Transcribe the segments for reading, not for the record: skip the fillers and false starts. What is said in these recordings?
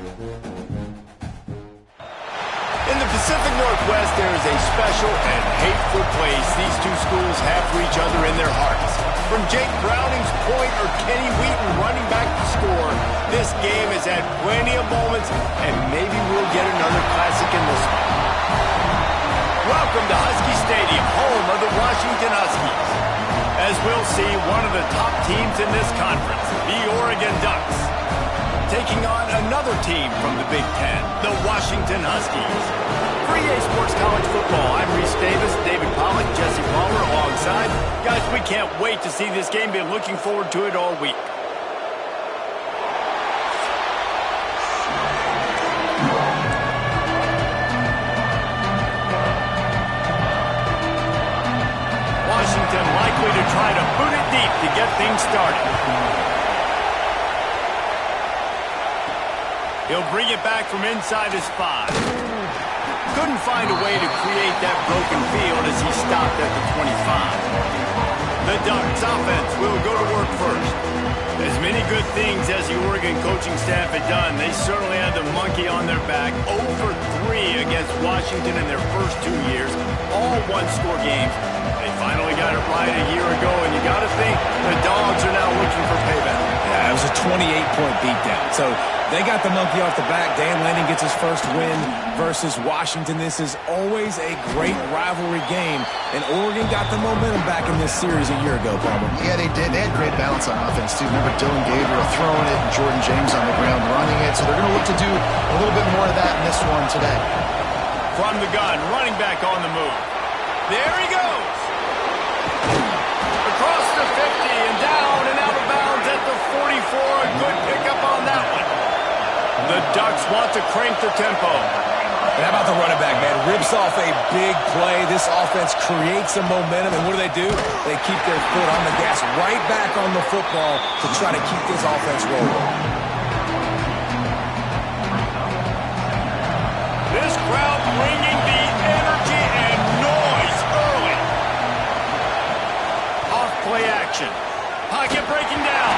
In the Pacific Northwest, there is a special and hateful place these two schools have for each other in their hearts. From Jake Browning's point or Kenny Wheaton running back to score, this game has had plenty of moments, and maybe we'll get another classic in this one. Welcome to Husky Stadium, home of the Washington Huskies. As we'll see, one of the top teams in this conference, the Oregon Ducks, taking on another team from the Big Ten, the Washington Huskies. For EA Sports College Football, I'm Reese Davis, David Pollack, Jesse Palmer alongside. Guys, we can't wait to see this game. Been looking forward to it all week. Washington likely to try to boot it deep to get things started. He'll bring it back from inside his 5. Couldn't find a way to create that broken field as he stopped at the 25. The Ducks offense will go to work first. As many good things as the Oregon coaching staff had done, they certainly had the monkey on their back. 0 for 3 against Washington in their first 2 years, all one-score games. They finally got it right a year ago, and you got to think the Dogs are now looking for payback. Yeah, it was a 28-point beatdown. So they got the monkey off the back. Dan Lanning gets his first win versus Washington. This is always a great rivalry game, and Oregon got the momentum back in this series a year ago, Palmer. Yeah, they did. They had great balance on offense, too. Remember Dylan Gabriel throwing it and Jordan James on the ground running it. So they're going to look to do a little bit more of that in this one today. From the gun, running back on the move. There he goes. Across the 50 and down and out of bounds at the 44. A good pickup on that one. The Ducks want to crank the tempo. And how about the running back, man? Rips off a big play. This offense creates some momentum, and what do? They keep their foot on the gas, right back on the football to try to keep this offense rolling. This crowd bringing the energy and noise early. Off play action. Pocket breaking down.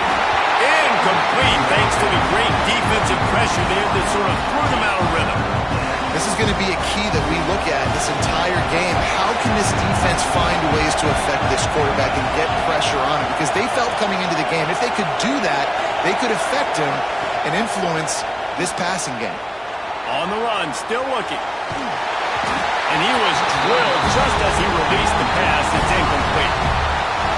Incomplete thanks to the great defensive pressure there that sort of threw them out of rhythm. This is going to be a key that we look at this entire game. How can this defense find ways to affect this quarterback and get pressure on him? Because they felt coming into the game, if they could do that, they could affect him and influence this passing game. On the run, still looking. And he was drilled just as he released the pass. It's incomplete.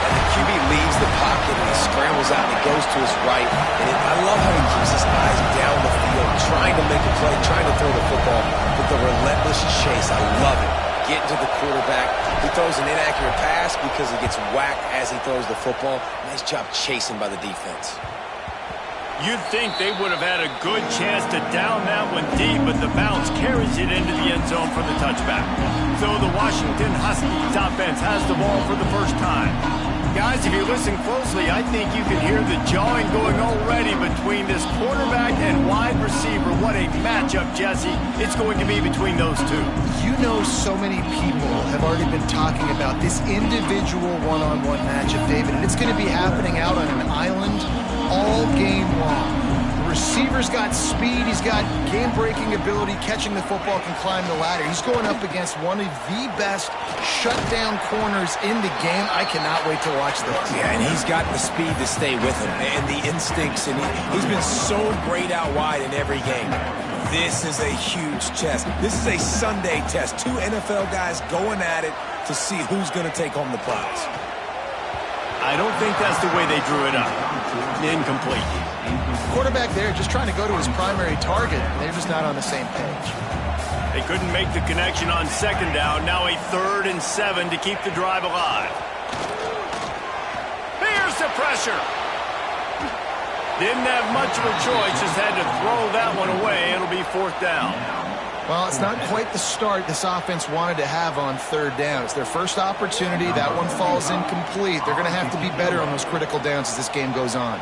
And the QB leaves the pocket and he scrambles out and he goes to his right. And I love how he keeps his eyes down the field, trying to make a play, trying to throw the football with the relentless chase. I love it. Getting to the quarterback. He throws an inaccurate pass because he gets whacked as he throws the football. Nice job chasing by the defense. You'd think they would have had a good chance to down that one deep, but the bounce carries it into the end zone for the touchback. So the Washington Huskies offense has the ball for the first time. Guys, if you listen closely, I think you can hear the jawing going already between this quarterback and wide receiver. What a matchup, Jesse. It's going to be between those two. You know, so many people have already been talking about this individual one-on-one matchup, David, and it's going to be happening out on an island all game long. The receiver's got speed, he's got game-breaking ability, catching the football, can climb the ladder. He's going up against one of the best shutdown corners in the game. I cannot wait to watch this. Yeah, and he's got the speed to stay with him and the instincts, and he's been so great out wide in every game. This is a huge test. This is a Sunday test. Two NFL guys going at it to see who's going to take home the prize. I don't think that's the way they drew it up. Incomplete. Quarterback there just trying to go to his primary target. They're just not on the same page. They couldn't make the connection on second down. Now a 3rd and 7 to keep the drive alive. Here's the pressure. Didn't have much of a choice. Just had to throw that one away. It'll be 4th down. Well, it's not quite the start this offense wanted to have on 3rd down. It's their first opportunity. That one falls incomplete. They're going to have to be better on those critical downs as this game goes on.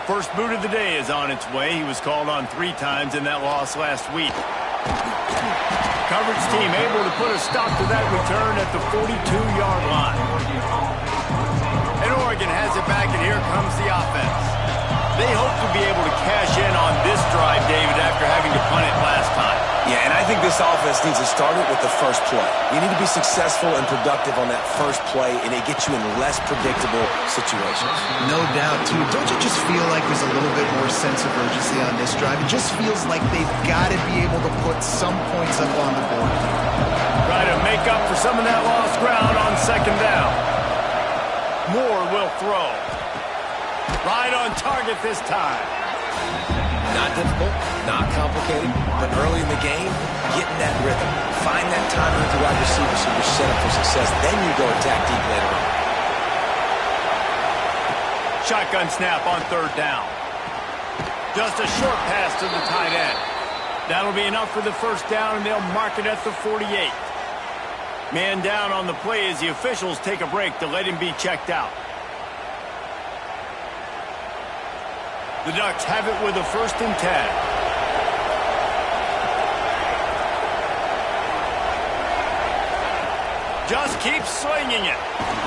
First boot of the day is on its way. He was called on 3 times in that loss last week. Coverage team able to put a stop to that return at the 42-yard line. And Oregon has it back, and here comes the offense. They hope to be able to cash in on this this offense needs to start it with the first play. You need to be successful and productive on that first play, and it gets you in less predictable situations. No doubt, too. Don't you just feel like there's a little bit more sense of urgency on this drive? It just feels like they've got to be able to put some points up on the board. Try to make up for some of that lost ground on second down. Moore will throw. Right on target this time. Not difficult, not complicated, but early in the game, get in that rhythm. Find that timing with the wide receiver so you're set up for success. Then you go attack deep later on. Shotgun snap on third down. Just a short pass to the tight end. That'll be enough for the first down, and they'll mark it at the 48. Man down on the play as the officials take a break to let him be checked out. The Ducks have it with a 1st and 10. Just keep swinging it.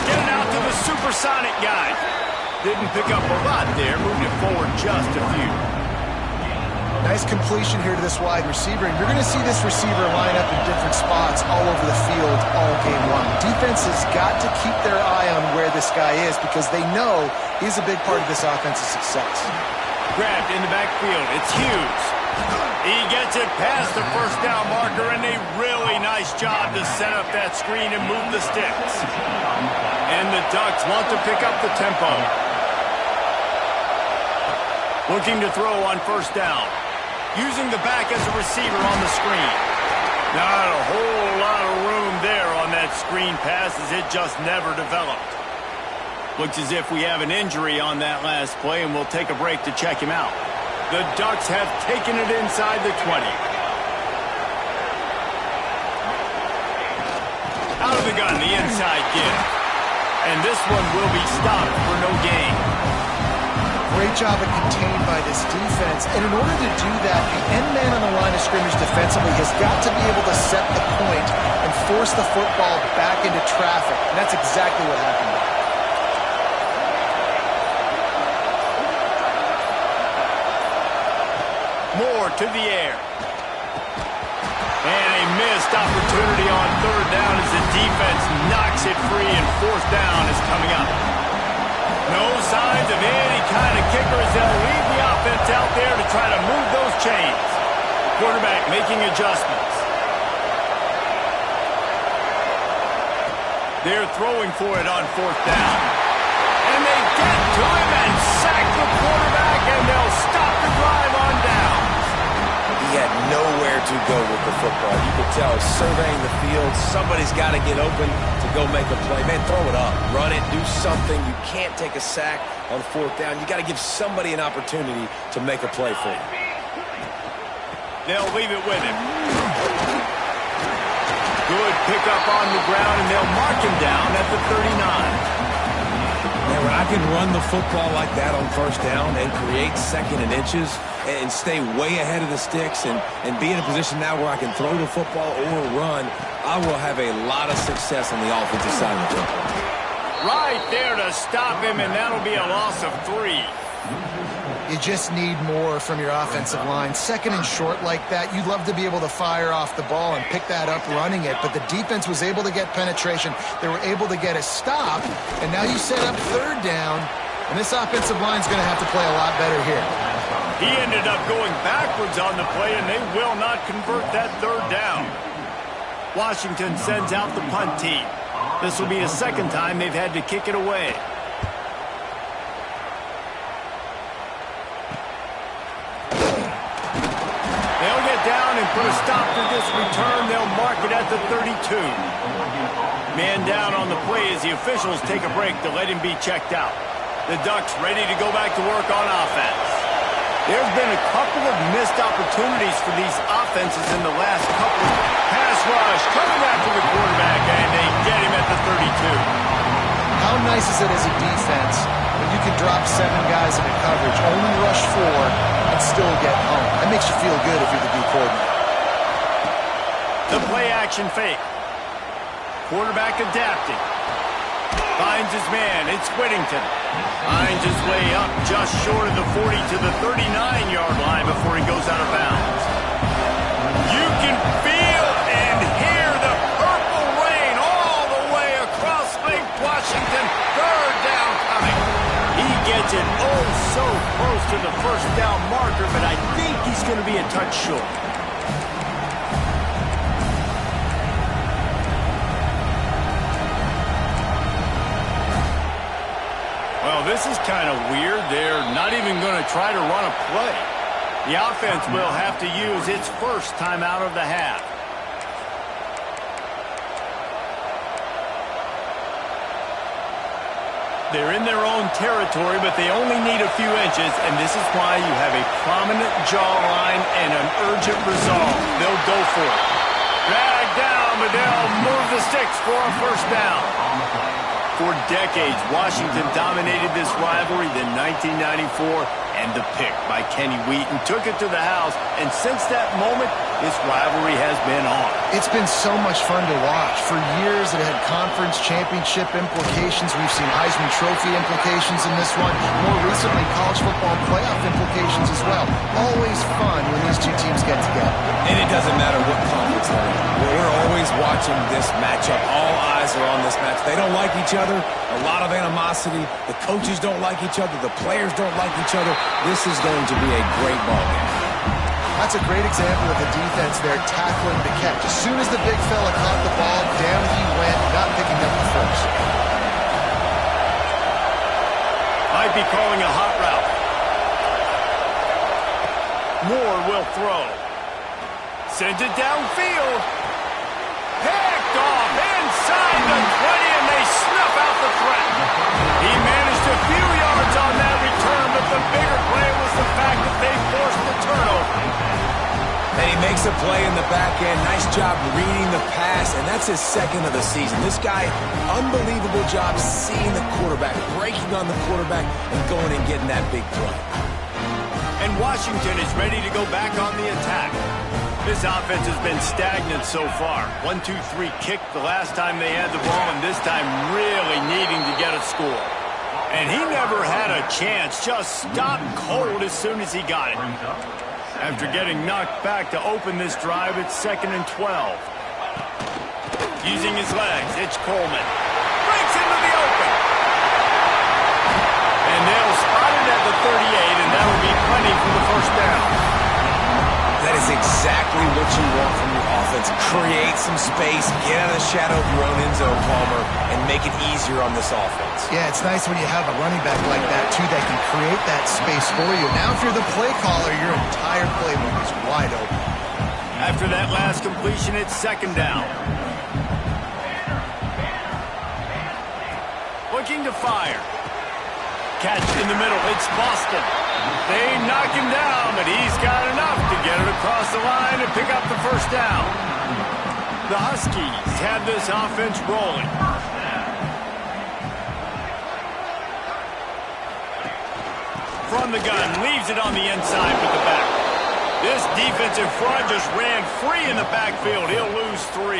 Get it out to the supersonic guy. Didn't pick up a lot there. Moved it forward just a few. Nice completion here to this wide receiver, and you're going to see this receiver line up in different spots all over the field all game long. Defense has got to keep their eye on where this guy is because they know he's a big part of this offense's success. Grabbed in the backfield. It's Hughes. He gets it past the first down marker, and a really nice job to set up that screen and move the sticks. And the Ducks want to pick up the tempo. Looking to throw on first down. Using the back as a receiver on the screen. Not a whole lot of room there on that screen pass as it just never developed. Looks as if we have an injury on that last play, and we'll take a break to check him out. The Ducks have taken it inside the 20. Out of the gun, the inside give. And this one will be stopped for no gain. Great job of contained by this defense. And in order to do that, the end man on the line of scrimmage defensively has got to be able to set the point and force the football back into traffic. And that's exactly what happened. Moore to the air. And a missed opportunity on third down as the defense knocks it free, and fourth down is coming up. No signs of any kind of kickers. They'll leave the offense out there to try to move those chains. Quarterback making adjustments. They're throwing for it on fourth down. And they get to him and sack the quarterback, and they'll stop the drive on down. He had nowhere to go with the football. You could tell surveying the field, somebody's got to get open to go make a play. Man, throw it up, run it, do something. You can't take a sack on fourth down. You got to give somebody an opportunity to make a play for you. They'll leave it with him. Good pickup on the ground, and they'll mark him down at the 39. Man, when I can run the football like that on first down and create second and inches and stay way ahead of the sticks and be in a position now where I can throw the football or run, I will have a lot of success on the offensive side of the football. Right there to stop him, and that'll be a loss of 3. You just need more from your offensive line. Second and short like that, you'd love to be able to fire off the ball and pick that up running it, but the defense was able to get penetration. They were able to get a stop, and now you set up third down, and this offensive line's going to have to play a lot better here. He ended up going backwards on the play, and they will not convert that third down. Washington sends out the punt team. This will be the second time they've had to kick it away. They'll get down and put a stop to this return. They'll mark it at the 32. Man down on the play as the officials take a break to let him be checked out. The Ducks ready to go back to work on offense. There's been a couple of missed opportunities for these offenses in the last couple. Pass rush coming after the quarterback, and they get him at the 32. How nice is it as a defense when you can drop 7 guys into coverage, only rush 4, and still get home? That makes you feel good if you're the D coordinator. The play action fake. Quarterback adapting. Finds his man. It's Whittington. Finds his way up just short of the 40 to the 39-yard line before he goes out of bounds. You can feel gets it oh so close to the first down marker, but I think he's going to be a touch short. Well, this is kind of weird. They're not even going to try to run a play. The offense will have to use its first timeout of the half. They're in their own territory, but they only need a few inches, and this is why you have a prominent jawline and an urgent resolve. They'll go for it. Drag down, but they'll move the sticks for a first down. For decades, Washington dominated this rivalry. Then 1994, and the pick by Kenny Wheaton took it to the house, and since that moment, this rivalry has been on. It's been so much fun to watch. For years, it had conference championship implications. We've seen Heisman Trophy implications in this one. More recently, college football playoff implications as well. Always fun when these two teams get together. And it doesn't matter what conference they're in. We're always watching this matchup. All eyes are on this match. They don't like each other. A lot of animosity. The coaches don't like each other. The players don't like each other. This is going to be a great ball game. That's a great example of the defense there tackling the catch. As soon as the big fella caught the ball, down he went, not picking up the first. Might be calling a hot route. Moore will throw. Sends it downfield. Picked off inside the 20, and they snuff out the threat. He managed a few yards on that return, but the bigger play was the fact that they forced the turnover. And he makes a play in the back end. Nice job reading the pass, and that's his second of the season. This guy, unbelievable job seeing the quarterback, breaking on the quarterback, and going and getting that big play. And Washington is ready to go back on the attack. This offense has been stagnant so far. 1-2-3 kick the last time they had the ball, and this time really needing to get a score. And he never had a chance, just stopped cold as soon as he got it. After getting knocked back to open this drive, it's 2nd and 12. Using his legs, it's Coleman. Breaks into the open. And they'll spot it at the 38, and that'll be plenty for the first down. That is exactly what you want from your offense. Create some space, get out of the shadow of your own end zone, Palmer, and make it easier on this offense. Yeah, it's nice when you have a running back like that, too, that can create that space for you. Now, if you're the play caller, your entire playbook is wide open. After that last completion, it's 2nd down. Looking to fire. Catch in the middle. It's Boston. They knock him down, but he's got enough to get it across the line and pick up the first down. The Huskies have this offense rolling. From the gun, leaves it on the inside with the back. This defensive front just ran free in the backfield. He'll lose 3.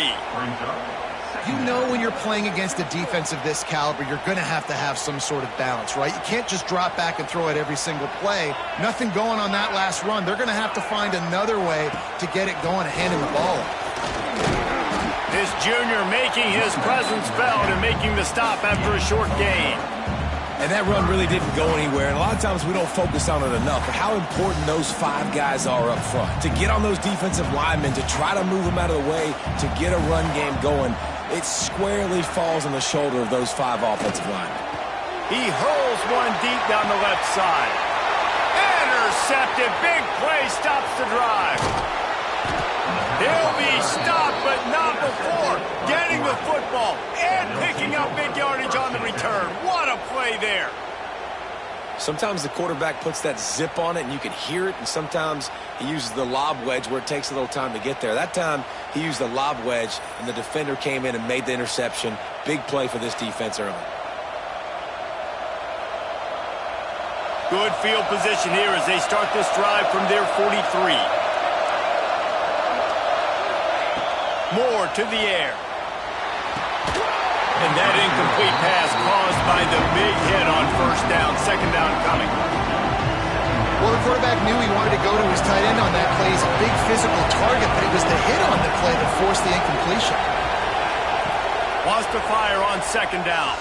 You know when you're playing against a defense of this caliber, you're going to have some sort of balance, right? You can't just drop back and throw it every single play. Nothing going on that last run. They're going to have to find another way to get it going and handing the ball off. This junior making his presence felt and making the stop after a short gain. And that run really didn't go anywhere, and a lot of times we don't focus on it enough, but how important those 5 guys are up front. To get on those defensive linemen, to try to move them out of the way, to get a run game going, it squarely falls on the shoulder of those 5 offensive linemen. He hurls one deep down the left side. Intercepted. Big play stops the drive. He'll be stopped, but not before getting the football and picking up big yardage on the return. What a play there. Sometimes the quarterback puts that zip on it and you can hear it, and sometimes he uses the lob wedge where it takes a little time to get there. That time he used the lob wedge and the defender came in and made the interception. Big play for this defense early. Good field position here as they start this drive from their 43. Moore to the air. And that incomplete pass caused by the big hit on first down. 2nd down coming. Well, the quarterback knew he wanted to go to his tight end on that play. He's a big physical target, but it was the hit on the play that forced the incompletion. Wants to fire on 2nd down.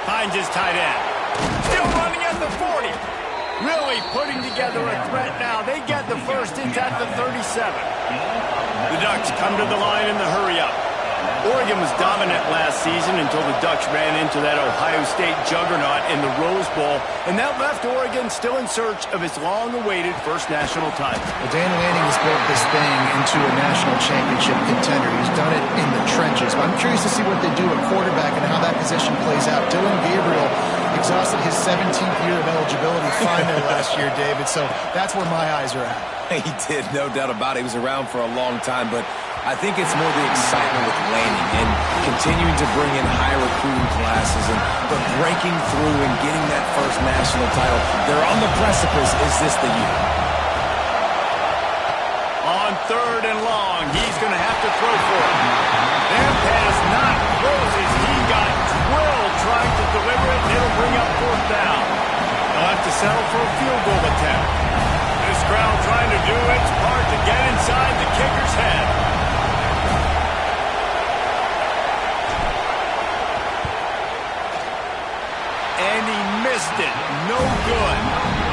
Finds his tight end. Still running at the 40. Really putting together a threat now. They get the first hit at the 37. The Ducks come to the line in the hurry-up. Oregon was dominant last season until the Ducks ran into that Ohio State juggernaut in the Rose Bowl, and that left Oregon still in search of its long-awaited first national title. Well, Dan Lanning has built this thing into a national championship contender. He's done it in the trenches. But I'm curious to see what they do at quarterback and how that position plays out. Dylan Gabriel exhausted his 17th year of eligibility finally last year, David, so that's where my eyes are at. He did, no doubt about it. He was around for a long time, but I think it's more the excitement with Lanning and continuing to bring in high recruiting classes but breaking through and getting that first national title. They're on the precipice. Is this the year? On 3rd and long, he's going to have to throw for it. Their pass not roses. He got drilled trying to deliver it, and it'll bring up 4th down. They'll have to settle for a field goal attempt. This crowd trying to do its part to get inside the kicker's head. And he missed it. No good.